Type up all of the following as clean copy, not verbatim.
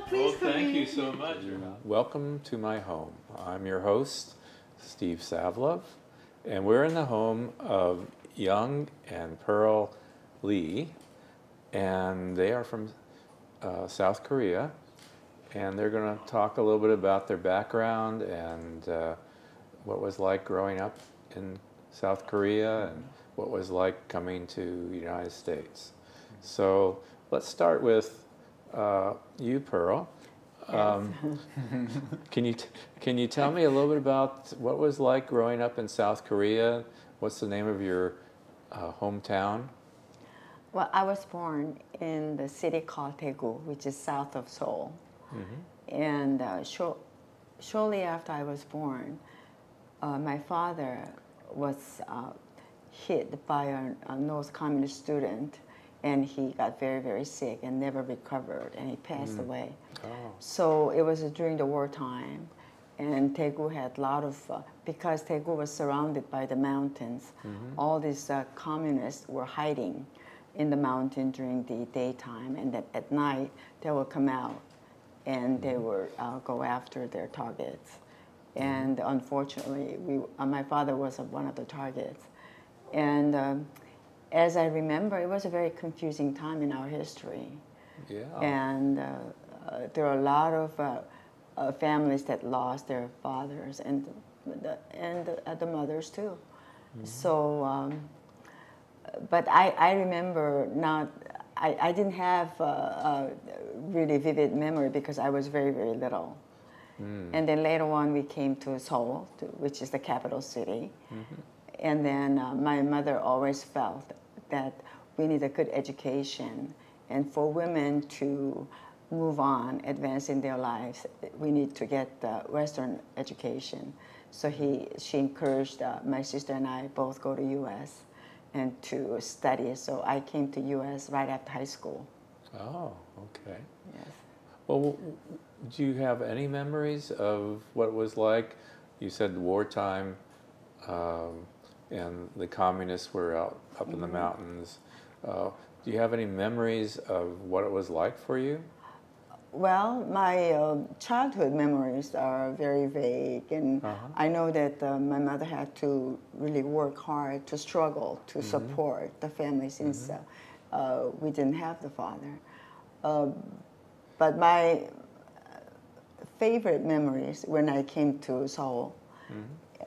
Please Well, thank you in. so much. Welcome to my home. I'm your host, Steve Savlov, and we're in the home of Young and Pearl Lee, and they are from South Korea, and they're going to talk a little bit about their background and what it was like growing up in South Korea and what it was like coming to the United States. So let's start with you, Pearl. Can you tell me a little bit about what it was like growing up in South Korea? What's the name of your hometown? Well, I was born in the city called Daegu, which is south of Seoul. Mm-hmm. And shortly after I was born, my father was hit by a North Communist student, and he got very, very sick and never recovered, and he passed away. Oh. So it was during the wartime, and Daegu had a lot of, because Daegu was surrounded by the mountains, all these communists were hiding in the mountain during the daytime, and then at night they would come out and they would go after their targets. And unfortunately, my father was one of the targets. And as I remember, it was a very confusing time in our history. Yeah. And there are a lot of families that lost their fathers and the mothers too. Mm-hmm. So, but I remember I didn't have a really vivid memory because I was very, very little. Mm. And then later on we came to Seoul, which is the capital city. Mm-hmm. And then my mother always felt that we need a good education, and for women to move on, advance in their lives, we need to get Western education. So she encouraged my sister and I both go to U.S. and to study. So I came to U.S. right after high school. Oh, okay. Yes. Well, do you have any memories of what it was like? You said wartime, and the communists were up in the mountains. Do you have any memories of what it was like for you? Well, my childhood memories are very vague, and I know that my mother had to really work hard to struggle to support the family since we didn't have the father. But my favorite memories when I came to Seoul,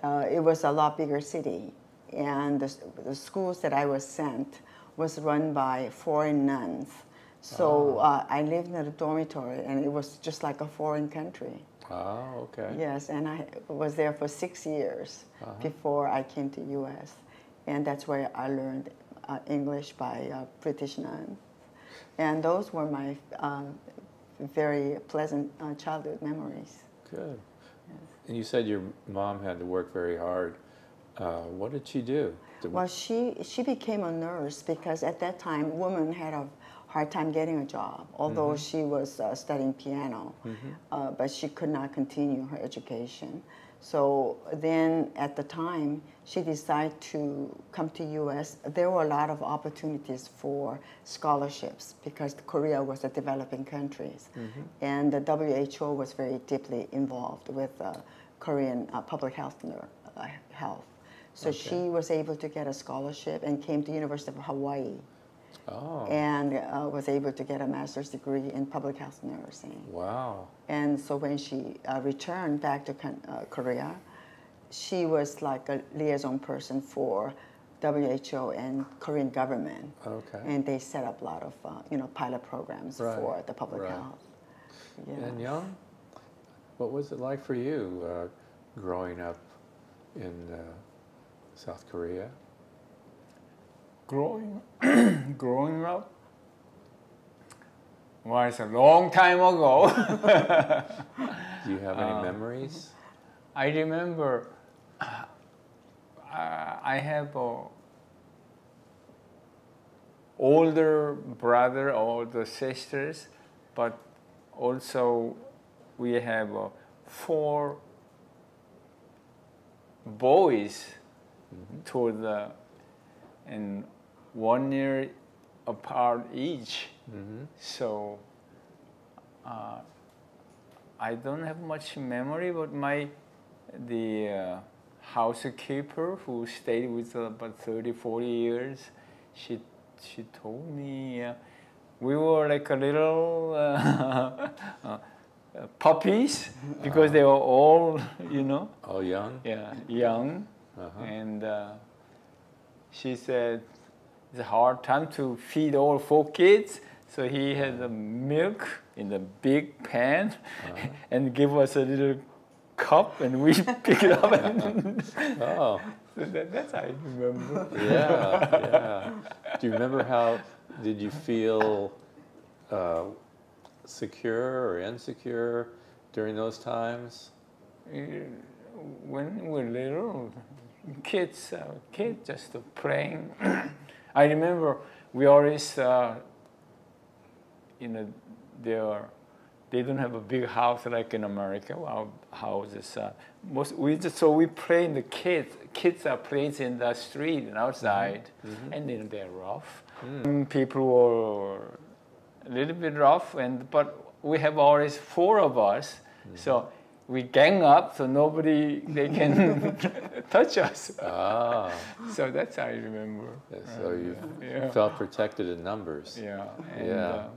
it was a lot bigger city, and the schools that I was sent was run by foreign nuns. So I lived in a dormitory, and it was just like a foreign country. Oh, okay. Yes, and I was there for 6 years before I came to U.S., and that's where I learned English by British nuns. And those were my very pleasant childhood memories. Good. Yes. And you said your mom had to work very hard. What did she do? Well, she became a nurse because at that time, women had a hard time getting a job, although she was studying piano, but she could not continue her education. So then at the time, she decided to come to U.S. There were a lot of opportunities for scholarships because Korea was a developing country. And the WHO was very deeply involved with Korean public health. So she was able to get a scholarship and came to University of Hawaii. Oh. And was able to get a master's degree in public health nursing. Wow. And so when she returned back to Korea, she was like a liaison person for WHO and Korean government. Okay. And they set up a lot of pilot programs for the public health. Yes. And Young, what was it like for you growing up in South Korea? Growing up? Well, it's a long time ago. Do you have any memories? I remember I have a older brother, older sisters, but also we have 4 boys toward and 1 year apart each. So I don't have much memory, but the housekeeper who stayed with us about 30, 40 years, she told me we were like a little puppies because they were all, All young? yeah, young. And she said it's a hard time to feed all 4 kids. So he had the milk in the big pan and give us a little cup and we pick it up. And Oh. so that's how I remember. Yeah. Do you remember did you feel secure or insecure during those times? When we were little, kids just playing. I remember we always, they don't have a big house like in America. Our houses, we play in the kids are playing in the street and outside, and then they're rough. People were a little bit rough, but we have always 4 of us, so we gang up so they can touch us. Ah. So that's how I remember. So you felt protected in numbers. Yeah.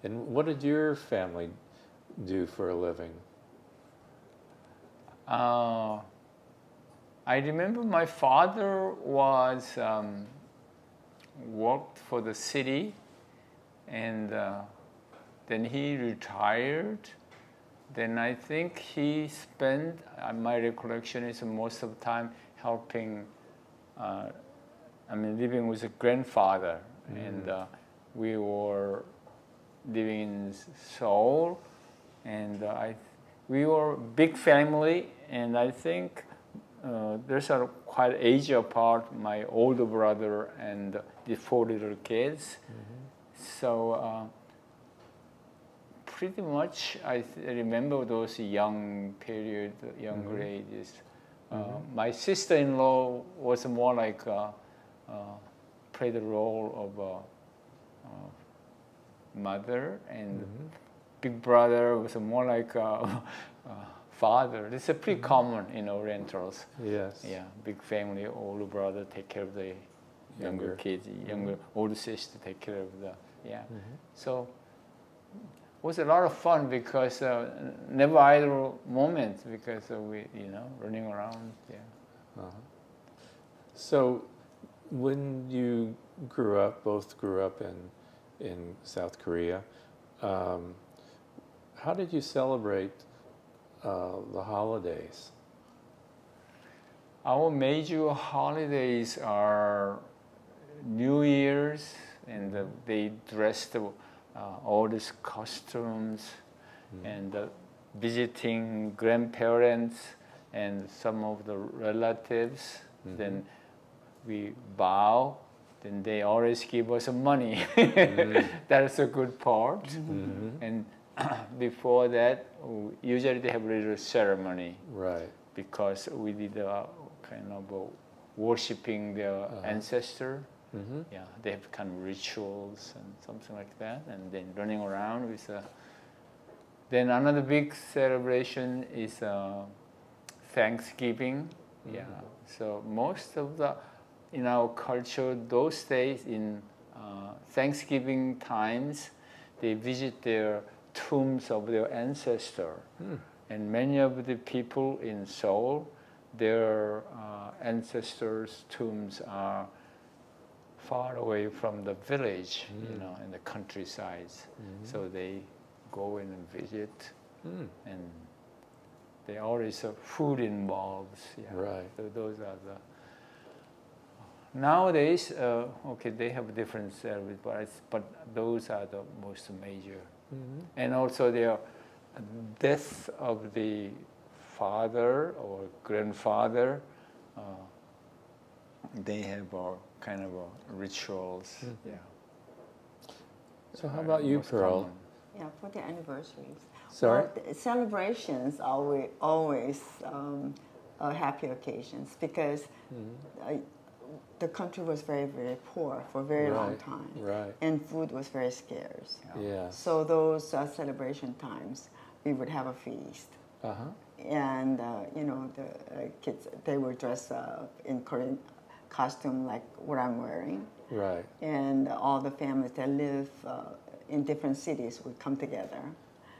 And what did your family do for a living? I remember my father was worked for the city, and then he retired. Then I think he spent, my recollection is most of the time helping, living with a grandfather. And we were living in Seoul, and we were a big family, and I think there's quite age apart, my older brother and the 4 little kids. So pretty much I remember those younger ages. My sister-in-law was more like played the role of mother, and big brother was more like father. It's a pretty common in Orientals. Yes. Yeah, big family, older brother take care of the younger kids, older sister take care of the, So it was a lot of fun because never idle moments because we, running around, So when you both grew up in South Korea, how did you celebrate the holidays? Our major holidays are New Year's, and they dressed all these costumes, and visiting grandparents and some of the relatives. Then we bow. Then they always give us money. That's a good part. And before that, usually they have a little ceremony. Right. Because we did kind of worshiping their ancestor. Yeah, they have kind of rituals and something like that, and then running around with. Then another big celebration is Thanksgiving. Yeah, so most of in our culture, those days in Thanksgiving times, they visit their tombs of their ancestor. And many of the people in Seoul, their ancestors' tombs are far away from the village, in the countrysides. So they go in and visit, and they always have food involved. Yeah. Right. So those are the. Nowadays, they have different service, but those are the most major. And also their death of the father or grandfather, they have kind of rituals. Yeah. So how about you, Pearl? Common. Yeah, for the anniversaries. Sorry? Well, the celebrations are always happy occasions because the country was very, very poor for a very long time. Right. And food was very scarce. Yeah. So those celebration times we would have a feast. Uh-huh. And, you know, the kids, they were dressed up in Korean costume like what I'm wearing. Right. And all the families that live in different cities would come together.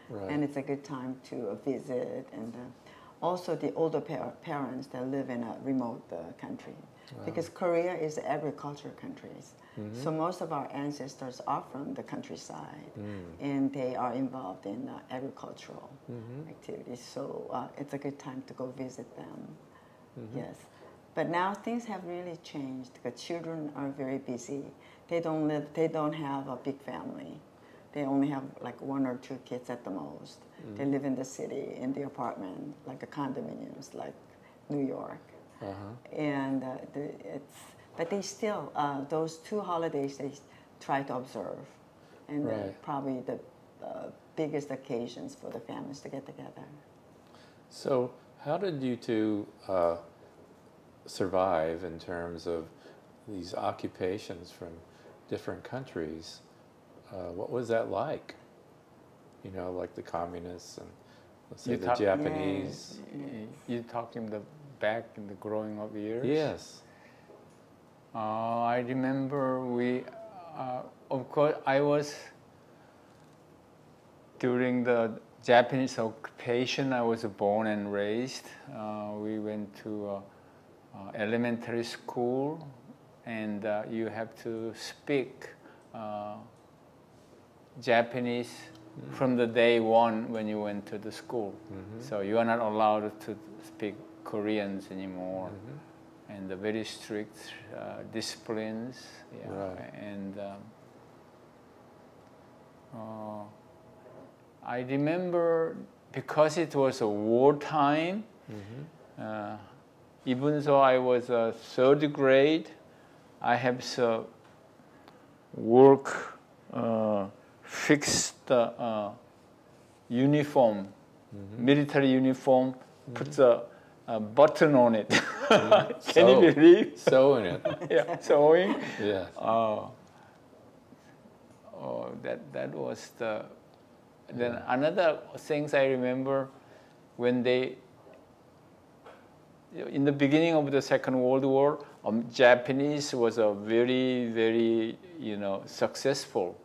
Right. And it's a good time to visit. And also the older parents that live in a remote country. Wow. Because Korea is an agriculture country. Mm-hmm. So most of our ancestors are from the countryside, and they are involved in agricultural activities. So it's a good time to go visit them. Yes, but now things have really changed. The children are very busy. They don't have a big family. They only have like 1 or 2 kids at the most. They live in the city, in the apartment, like a condominiums, like New York. And but they still, those 2 holidays they try to observe. And Right. probably the biggest occasions for the families to get together. So how did you two survive in terms of these occupations from different countries? What was that like? You know, like the communists and let's say the Japanese. You're talking back in the growing up years? Yes. I remember of course, I was, during the Japanese occupation, I was born and raised. We went to elementary school, and you have to speak Japanese from the day one when you went to the school. So you are not allowed to speak Koreans anymore. And the very strict disciplines. Yeah. Right. And I remember, because it was a wartime, even though I was a 3rd grade, I have to work, fix the uniform, military uniform, put the button on it. Can you believe? Sewing it. Yeah, sewing. Yes. That was the. Then another things I remember, when they, in the beginning of the Second World War, Japanese was a very, very, successful.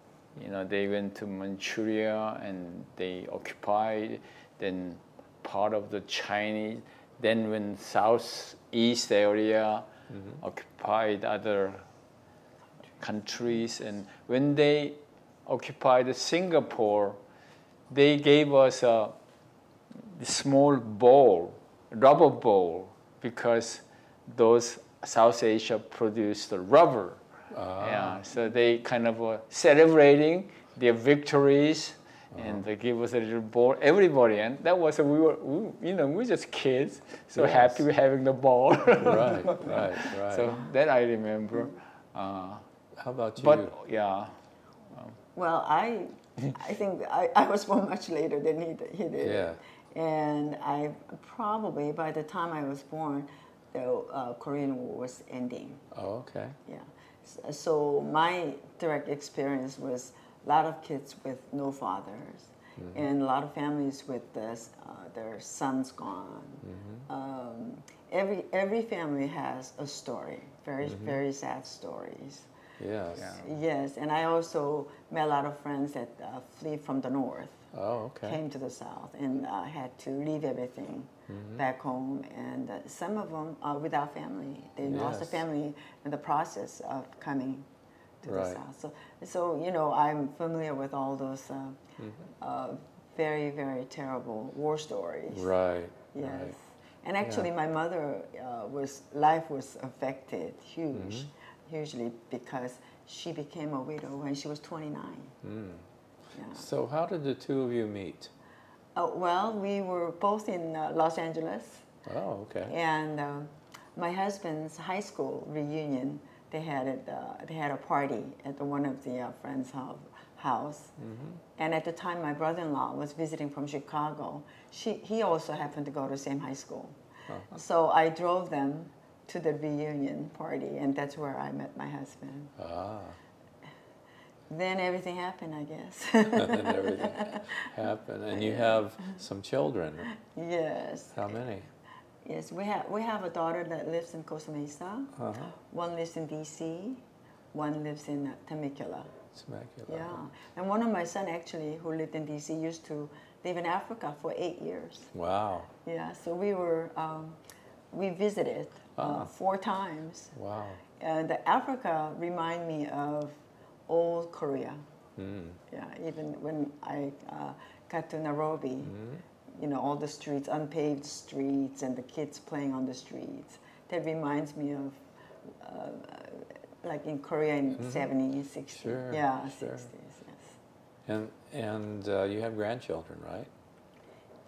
They went to Manchuria and they occupied, then part of the Chinese. Then when southeast area occupied other countries, and when they occupied Singapore, they gave us a small bowl, rubber bowl, because those South Asia produced the rubber. Yeah, so they kind of celebrating their victories. And they gave us a little ball, everybody, and that was we were just kids, so happy having the ball. Right. So that I remember. How about you? But yeah. Well, I think I was born much later than he did. Yeah. And I probably, by the time I was born, the Korean War was ending. Oh, okay. Yeah. So my direct experience was a lot of kids with no fathers, and a lot of families with their sons gone. Every family has a story, very sad stories. Yes. Yeah. Yes, and I also met a lot of friends that flee from the north, Oh, okay. came to the south, and had to leave everything back home. And some of them are without family. They lost a family in the process of coming to the south. So I'm familiar with all those very, very terrible war stories. Right. Yes. Right. And actually, my mother life was affected hugely, because she became a widow when she was 29. Yeah. So how did the two of you meet? Well, we were both in Los Angeles. Oh, okay. And my husband's high school reunion, they had a party at one of the friends' house. And at the time, my brother-in-law was visiting from Chicago. He also happened to go to the same high school. So I drove them to the reunion party, and that's where I met my husband. Then everything happened, I guess. And everything happened. And you have some children. Yes. How many? Yes, we have a daughter that lives in Costa Mesa. Uh-huh. One lives in D.C. One lives in Temecula. Temecula. Yeah, and one of my son actually, who lived in D.C., used to live in Africa for 8 years. Wow. Yeah, so we visited 4 times. Wow. And Africa remind me of old Korea. Mm. Yeah, even when I got to Nairobi, you know, all the streets, unpaved streets, and the kids playing on the streets. That reminds me of like in Korea in 70s, 60s. Sure, Yeah, sure. 60s, yes. And you have grandchildren, right?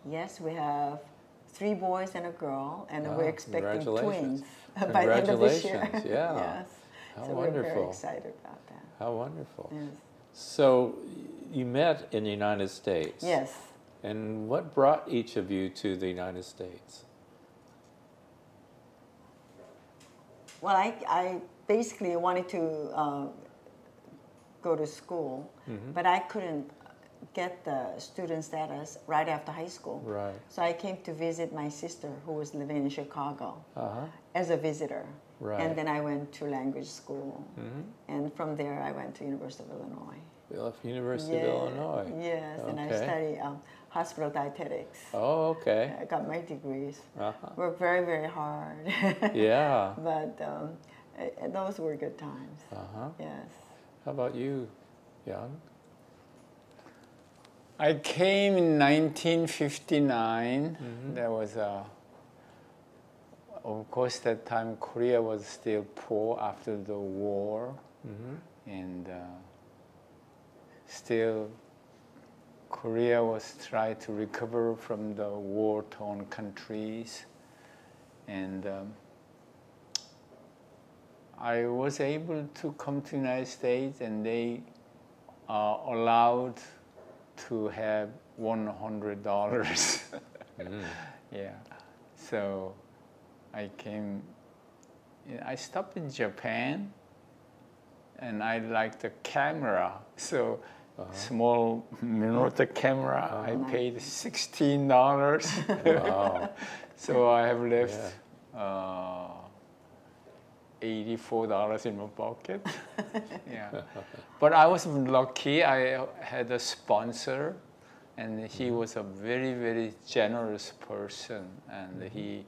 Yes, we have 3 boys and a girl, and we're expecting twins Congratulations. by the end of this year. Congratulations, yeah. Yes. How so wonderful. we're very excited about that. How wonderful. Yes. So you met in the United States. Yes. And what brought each of you to the United States? Well, I basically wanted to go to school, but I couldn't get the student status right after high school. Right. So I came to visit my sister who was living in Chicago Uh-huh. as a visitor. Right. And then I went to language school. And from there I went to University of Illinois. You left University of Illinois. Yes, and I Okay. studied hospital dietetics. Oh, okay. I got my degrees. Uh-huh. Worked very, very hard. Yeah. But those were good times. Uh-huh. Yes. How about you, Young? I came in 1959. There was of course, that time Korea was still poor after the war, and still Korea was trying to recover from the war-torn countries, and I was able to come to the United States, and they allowed to have $100. Yeah, so I came. I stopped in Japan, and I liked the camera. So small Minolta camera, I paid $16. Wow. So I have left $84 in my pocket. Yeah, but I was lucky. I had a sponsor, and he was a very, very generous person, and he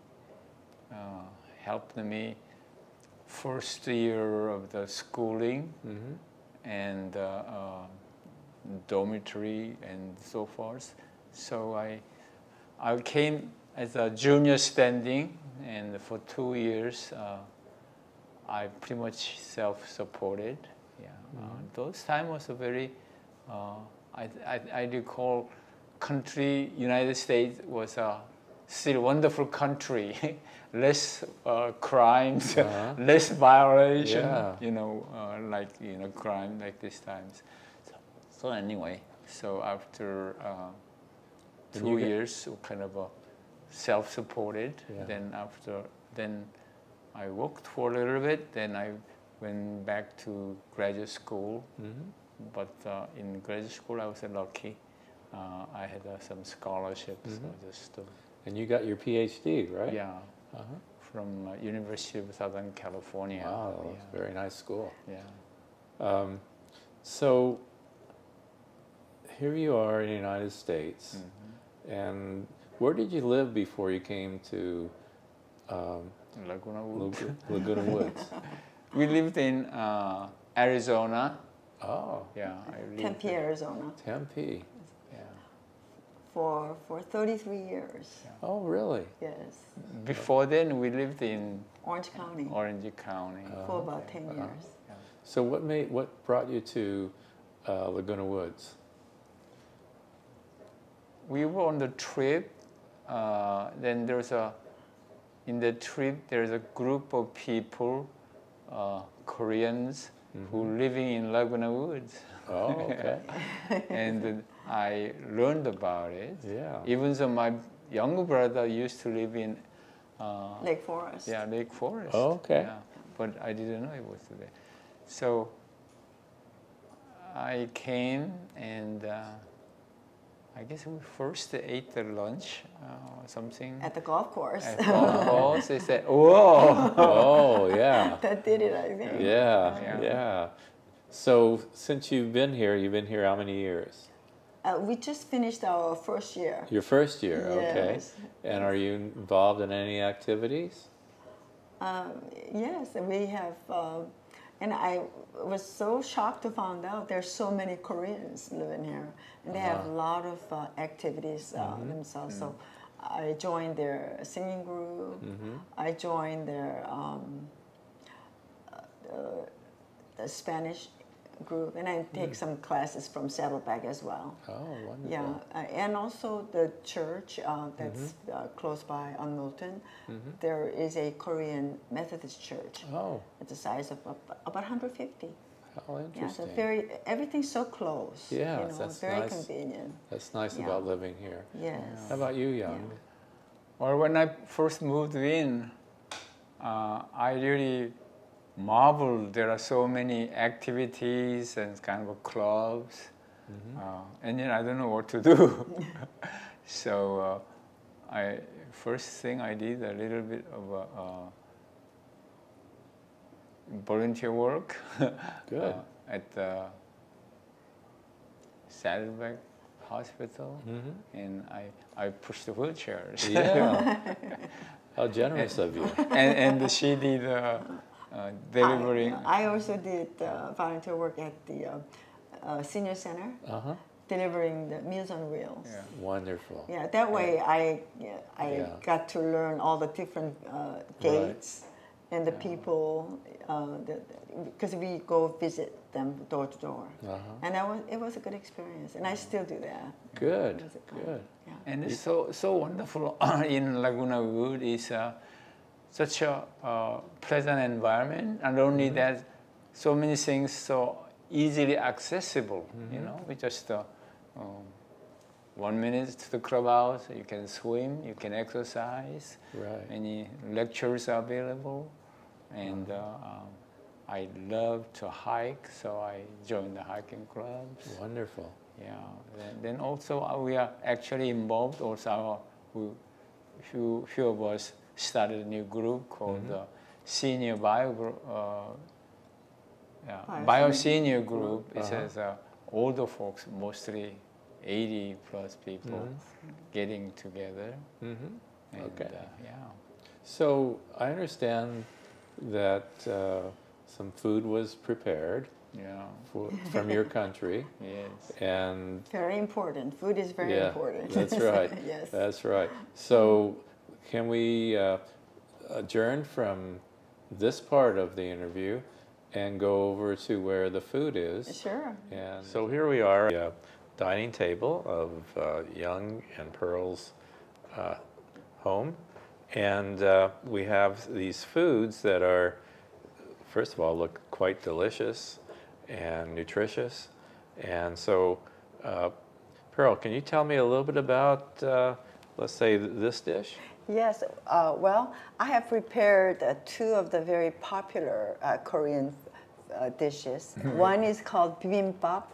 helped me first year of the schooling and dormitory and so forth. So I came as a junior standing, and for 2 years I pretty much self-supported. Yeah, those time was a very I recall country. United States was a still wonderful country. Less crimes, less violation. Yeah. You know, crime like these times. So anyway, so after 2 years, kind of self-supported. Then I worked for a little bit. Then I went back to graduate school. But in graduate school, I was lucky. I had some scholarships. And you got your PhD, right? Yeah, from University of Southern California. Wow, that's a very nice school. Yeah. So here you are in the United States, and where did you live before you came to Laguna Woods. Laguna Woods? We lived in Arizona. Oh. Yeah, I lived Tempe, Arizona. Tempe. For 33 years. Yeah. Oh, really? Yes. Before then, we lived in Orange County. Orange County. For about 10 years. Yeah. So what brought you to Laguna Woods? We were on the trip. Then in the trip, there's a group of people, Koreans, who living in Laguna Woods. Oh, okay. And I learned about it. Yeah. Even though my younger brother used to live in Lake Forest. Yeah, Lake Forest. Oh, okay. Yeah, but I didn't know it was there. So I came and I guess we first ate the lunch or something. At the golf course. At golf course, they said, "Whoa!" Oh, yeah. That did it, I think. Yeah. So since you've been here how many years? We just finished our first year. Your first year, okay. Yes. And are you involved in any activities? Yes, we have, and I was so shocked to find out there's so many Koreans living here, and they have a lot of activities themselves. So I joined their singing group. I joined their the Spanish group, and I take some classes from Saddleback as well. Oh, wonderful. Yeah, and also the church that's close by on Milton. There is a Korean Methodist church. Oh. At the size of about 150. How interesting. Yeah, so everything's so close. Yeah, you know, that's very nice. convenient. That's nice about living here. Yes. How about you, Young? Well, when I first moved in, I really marveled. There are so many activities and kind of clubs, and then I don't know what to do. So first thing I did a little bit of volunteer work. Good. At the Saddleback Hospital, and I pushed the wheelchairs. Yeah. How generous of you. and she did delivering. I also did volunteer work at the senior center, delivering the Meals on Wheels. Yeah. Wonderful. Yeah, that way I got to learn all the different gates and the people, because we go visit them door to door, and it was a good experience, and I still do that. Good. It was a Good. Yeah. And it's so wonderful in Laguna Woods is such a pleasant environment, and not only that, so many things so easily accessible. You know, we just 1 minute to the clubhouse, you can swim, you can exercise. Right. Any lectures are available, and I love to hike, so I joined the hiking clubs. Wonderful. Yeah. Then also we are actually involved. Also, few of us started a new group called the Senior Bio Senior Group. It says older folks, mostly 80 plus people, getting together. And, Okay. yeah. So I understand that some food was prepared Yeah. from your country. Yes. And Very important. Food is very important. That's right. Yes. That's right. So can we adjourn from this part of the interview and go over to where the food is? Sure. And so here we are, the dining table of Young and Pearl's home. And we have these foods that are, first of all, look quite delicious and nutritious. And so, Pearl, can you tell me a little bit about, let's say, this dish? Yes. Well, I have prepared two of the very popular Korean dishes. One is called bibimbap.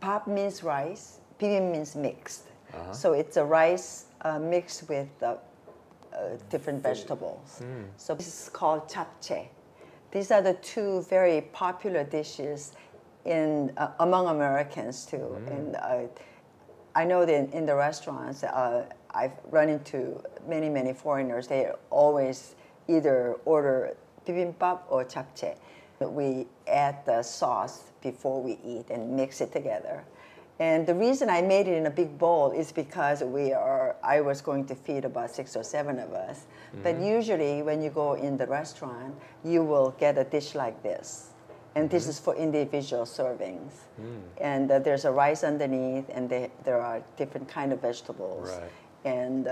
Bap means rice. Bibim means mixed. So it's a rice mixed with different vegetables. So this is called japchae. These are the two very popular dishes in among Americans too. And I know that in the restaurants, I've run into many foreigners. They always either order bibimbap or japchae. We add the sauce before we eat and mix it together. And the reason I made it in a big bowl is because I was going to feed about 6 or 7 of us. But usually when you go in the restaurant, you will get a dish like this. And this is for individual servings. And there's a rice underneath, and there are different kind of vegetables. Right. And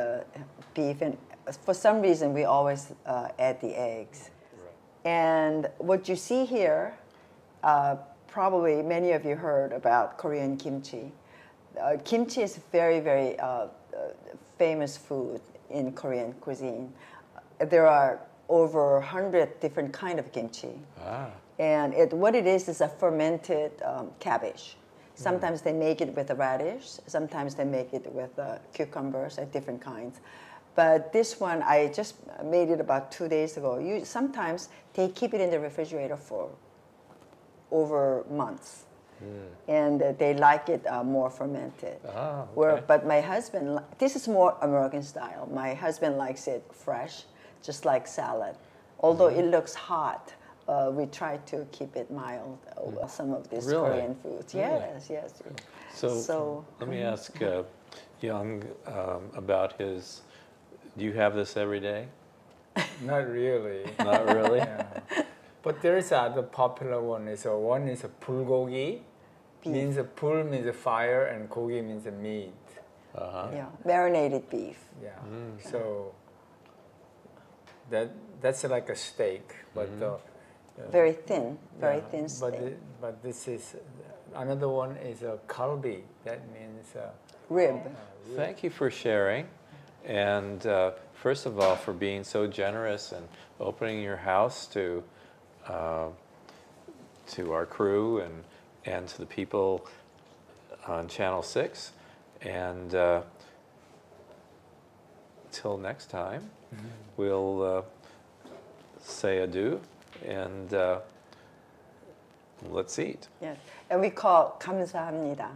beef. And for some reason, we always add the eggs. Right. And what you see here, probably many of you heard about Korean kimchi. Kimchi is very famous food in Korean cuisine. There are over 100 different kind of kimchi. And what it is a fermented cabbage. Sometimes they make it with a radish. Sometimes they make it with cucumbers, different kinds. But this one, I just made it about 2 days ago. Sometimes they keep it in the refrigerator for over months. And they like it more fermented. Ah, okay. But my husband, this is more American style. My husband likes it fresh, just like salad. Although it looks hot, we try to keep it mild. Some of these Really? Korean foods. Yes, yes. So let me ask Young about his. Do you have this every day? Not really. Not really. Yeah. But there is other popular one. One is a bulgogi. Means pul means fire and gogi means meat. Yeah, marinated beef. Yeah. So that's like a steak, but Very thin, very thin steak. But this is another one is a kalbi. That means Rib. Thank you for sharing, and first of all for being so generous and opening your house to our crew and to the people on Channel 6. And till next time, we'll say adieu and let's eat. Yes, and we call 감사합니다.